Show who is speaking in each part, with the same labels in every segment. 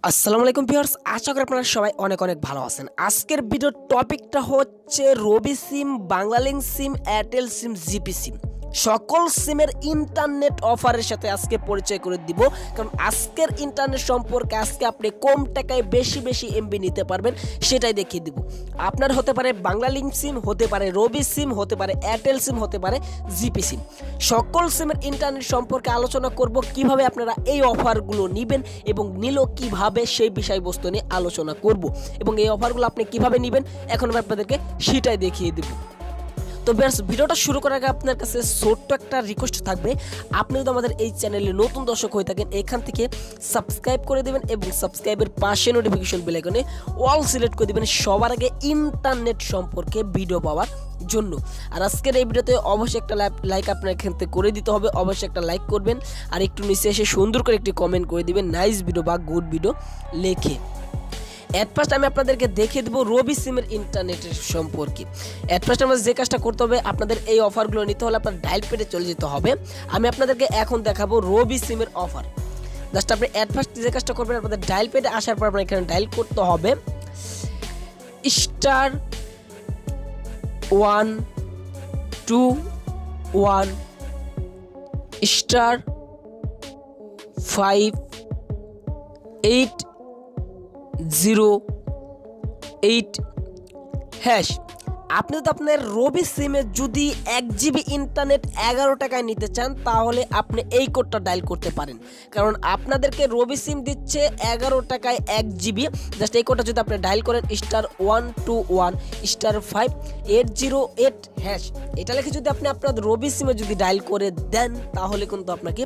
Speaker 1: আসসালামু আলাইকুম ভিউয়ার্স, আশা করি আপনারা সবাই অনেক অনেক ভালো আছেন। আজকের ভিডিওর টপিকটা হচ্ছে রবি সিম, বাংলালিংক সিম, এয়ারটেল সিম, জিপি সিম সকল সিমের ইন্টারনেট অফারের সাথে আজকে পরিচয় করে দিব। কারণ আজকের ইন্টারনেট সম্পর্কে আজকে আপনি কম টাকায় বেশি বেশি এমবি নিতে পারবেন সেটাই দেখিয়ে দিব। আপনার হতে পারে বাংলালিংক সিম, হতে পারে রবি সিম, হতে পারে এয়ারটেল সিম, হতে পারে জিপি সিম। সকল সিমের ইন্টারনেট সম্পর্কে আলোচনা করব, কিভাবে আপনারা এই অফারগুলো নেবেন এবং নিলেও কিভাবে সেই বিষয়বস্তু নিয়ে আলোচনা করব এবং এই অফারগুলো আপনি কিভাবে নেবেন এখন আমি আপনাদেরকে সেটাই দেখিয়ে দেব। তো ভিউয়ার্স, ভিডিওটা শুরু করার আগে আপনার কাছে ছোট্ট একটা রিকোয়েস্ট থাকবে। আপনি যদি আমাদের এই চ্যানেলে নতুন দর্শক হয়ে থাকেন, এখান থেকে সাবস্ক্রাইব করে দেবেন এবং সাবস্ক্রাইবের পাশে নোটিফিকেশন বেল আইকনে অল সিলেক্ট করে দেবেন সবার আগে ইন্টারনেট সম্পর্কে ভিডিও পাওয়ার জন্য। আর আজকের এই ভিডিওতে অবশ্যই একটা লাইক আপনার এখান থেকে করে দিতে হবে, অবশ্যই একটা লাইক করবেন আর একটু নিচে এসে সুন্দর করে একটি কমেন্ট করে দিবেন নাইস ভিডিও বা গুড ভিডিও লেখে। এট ফার্স্ট আমি আপনাদেরকে দেখিয়ে দেবো রবি সিমের ইন্টারনেটের সম্পর্কে। এট ফার্স্ট আমাদের যে কাজটা করতে হবে, আপনাদের এই অফারগুলো নিতে হলে আপনার ডায়াল পেডে চলে যেতে হবে। আমি আপনাদেরকে এখন দেখাবো রবি সিমের অফার। জাস্ট আপনি এট ফার্স্ট যে কাজটা করবেন, আপনাদের ডায়াল পেডে আসার পর আপনার এখানে ডায়াল করতে হবে *121*5/8 আপনি যদি আপনার রবি সিমে যদি 1 জিবি ইন্টারনেট 11 টাকায় নিতে চান, তাহলে আপনি এই কোডটা ডায়াল করতে পারেন। কারণ আপনাদেরকে রবি সিম দিচ্ছে 11 টাকায় 1 জিবি। জাস্ট এই কোডটা যদি আপনি ডায়াল করেন *121*5/808#, এটা লিখে যদি আপনি আপনার রবি সিমে যদি ডায়াল করে দেন, তাহলে কিন্তু আপনাকে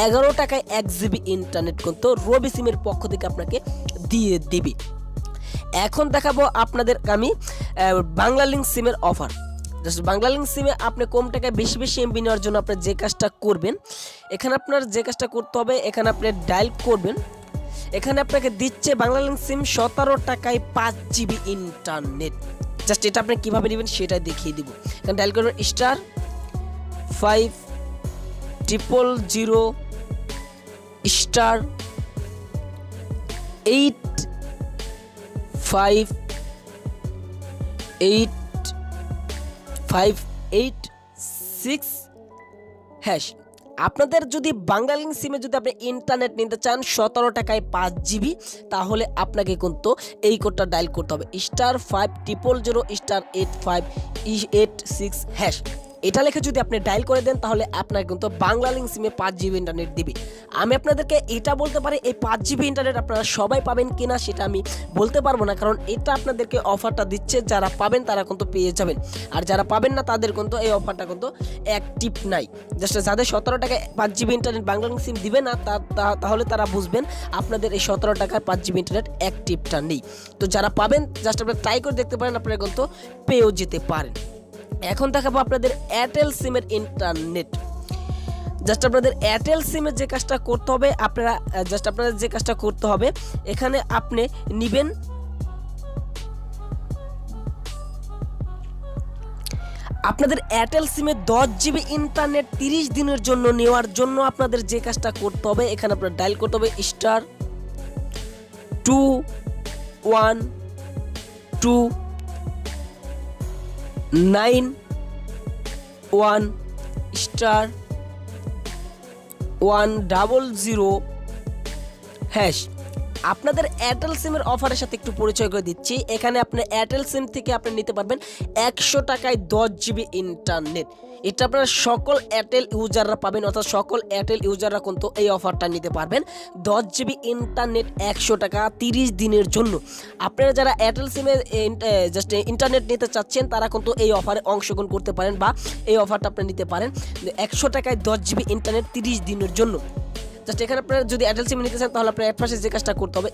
Speaker 1: 11 টাকায় 1 জিবি ইন্টারনেট কিন্তু রবি সিমের পক্ষ থেকে আপনাকে দিয়ে দিবে। এখন দেখাবো আপনাদের আমি বাংলালিংক সিমের অফার। জাস্ট বাংলালিংক সিমে আপনি কম টাকায় বেশি বেশি এমবি নেওয়ার জন্য আপনি যে কাজটা করবেন, এখানে আপনার যে কাজটা করতে হবে, এখানে আপনি ডায়াল করবেন। এখানে আপনাকে দিচ্ছে বাংলালিংক সিম 17 টাকায় 5 জিবি ইন্টারনেট। জাস্ট এটা আপনি কীভাবে নেবেন সেটাই দেখিয়ে দিব। এখানে ডায়াল করবেন *5*856#। আপনাদের যদি বাংলালিংক সিমে যদি আপনি ইন্টারনেট নিতে চান 17 টাকায় 5 জিবি, তাহলে আপনাকে কিন্তু এই কোডটা ডায়াল করতে হবে *500*8586#। এটা লিখে যদি আপনি ডায়াল করে দেন, তাহলে আপনাকে কিন্তু বাংলালিংক সিমে 5 জিবি ইন্টারনেট দিবে। আমি আপনাদেরকে এটা বলতে পারি, এই 5 জিবি ইন্টারনেট আপনারা সবাই পাবেন কিনা সেটা আমি বলতে পারবো না, কারণ এটা আপনাদেরকে অফারটা দিচ্ছে, যারা পাবেন তারা কিন্তু পেয়ে যাবেন, আর যারা পাবেন না তাদের কিন্তু এই অফারটা কিন্তু অ্যাক্টিভ নাই। জাস্ট যাদের 17 টাকায় 5 জিবি ইন্টারনেট বাংলালিংক সিম দিবে না, তাহলে তারা বুঝবেন আপনাদের এই 17 টাকার 5 জিবি ইন্টারনেট অ্যাক্টিভটা নেই। তো যারা পাবেন জাস্ট আপনারা ট্রাই করে দেখতে পারেন, আপনারা কিন্তু পেয়েও যেতে পারেন। এখন দেখাবো আপনাদের এয়ারটেল সিমের ইন্টারনেট। জাস্ট আপনাদের এয়ারটেল সিমের যে কাজটা করতে হবে, আপনাদের যে কাজটা করতে হবে, এখানে আপনি নেবেন আপনাদের এয়ারটেল সিমে 10 জিবি ইন্টারনেট 30 দিনের জন্য নেওয়ার জন্য আপনাদের যে কাজটা করতে হবে, এখানে আপনার ডায়াল করতে হবে *221*100#। আপনাদের এয়ারটেল সিমের অফারের সাথে একটু পরিচয় করে দিচ্ছি। এখানে আপনি এয়ারটেল সিম থেকে আপনি নিতে পারবেন 100 টাকায় 10 জিবি ইন্টারনেট। এটা আপনারা সকল এয়ারটেল ইউজাররা পাবেন, অর্থাৎ সকল এয়ারটেল ইউজাররা কিন্তু এই অফারটা নিতে পারবেন। 10 জিবি ইন্টারনেট 100 টাকা 30 দিনের জন্য। আপনারা যারা এয়ারটেল সিমে জাস্ট ইন্টারনেট নিতে চাচ্ছেন, তারা কিন্তু এই অফারে অংশগ্রহণ করতে পারেন বা এই অফারটা আপনি নিতে পারেন 100 টাকায় 10 জিবি ইন্টারনেট 30 দিনের জন্য। জাস্ট এখানে আপনারা যদি এয়ারটেল সিম নিতে চান, তাহলে আপনার এর পাশে যে কাজটা করতে হবে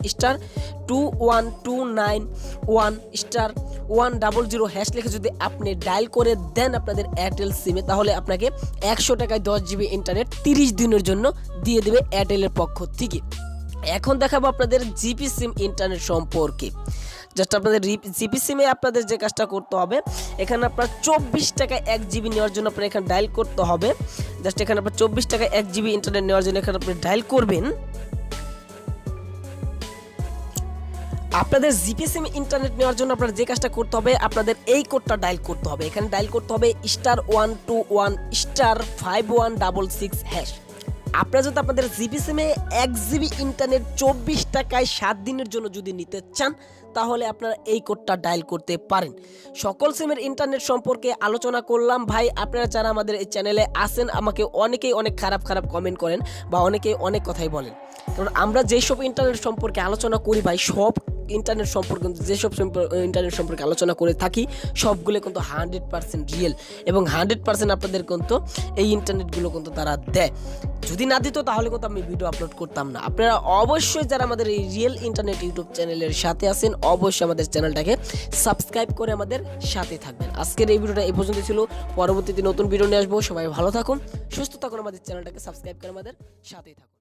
Speaker 1: *21291*100# লিখে যদি আপনি ডায়াল করে দেন আপনাদের এয়ারটেল সিমে, তাহলে আপনাকে 100 টাকায় 10 জিবি ইন্টারনেট 30 দিনের জন্য দিয়ে দেবে এয়ারটেলের পক্ষ থেকে। এখন দেখাবো আপনাদের জিপি সিম ইন্টারনেট সম্পর্কে। জাস্ট আপনাদের জিপি সিমে আপনাদের যে কাজটা করতে হবে, এখানে আপনার 24 টাকায় 1 জিবি নেওয়ার জন্য আপনার এখানে ডায়াল করতে হবে। জাস্ট এখানে আপনার 24 টাকায় 1 জিবি ইন্টারনেট নেওয়ার জন্য এখানে আপনি ডায়াল করবেন আপনাদের জিপি সিম ইন্টারনেট নেওয়ার জন্য আপনার যে কাজটা করতে হবে, আপনাদের এই কোডটা ডায়াল করতে হবে। এখানে ডায়াল করতে হবে *121*5166#। আপনারা যদি আপনাদের জিপি সিমে 1 জিবি ইন্টারনেট 24 টাকায় 7 দিনের জন্য যদি নিতে চান, তাহলে আপনারা এই কোডটা ডায়াল করতে পারেন। সকল সিমের ইন্টারনেট সম্পর্কে আলোচনা করলাম ভাই। আপনারা যারা আমাদের এই চ্যানেলে আসেন, আমাকে অনেকেই অনেক খারাপ কমেন্ট করেন বা অনেকেই অনেক কথাই বলেন, কারণ আমরা যেসব ইন্টারনেট সম্পর্কে আলোচনা করি ভাই, সব ইন্টারনেট সম্পর্কে যেসব ইন্টারনেট সম্পর্কে আলোচনা করে থাকি সবগুলো কিন্তু 100% রিয়েল এবং 100% আপনাদের কিন্তু এই ইন্টারনেটগুলো কিন্তু তারা দেয়। যদি না দিত তাহলে কিন্তু আমি ভিডিও আপলোড করতাম না। আপনারা অবশ্যই যারা আমাদের এই রিয়েল ইন্টারনেট ইউটিউব চ্যানেলের সাথে আছেন, অবশ্যই আমাদের চ্যানেলটাকে সাবস্ক্রাইব করে আমাদের সাথে থাকবেন। আজকের এই ভিডিওটা এই পর্যন্ত ছিল। পরবর্তীতে নতুন ভিডিও নিয়ে আসবো। সবাই ভালো থাকুন, সুস্থ থাকুন, আমাদের চ্যানেলটাকে সাবস্ক্রাইব করে আমাদের সাথেই থাকুন।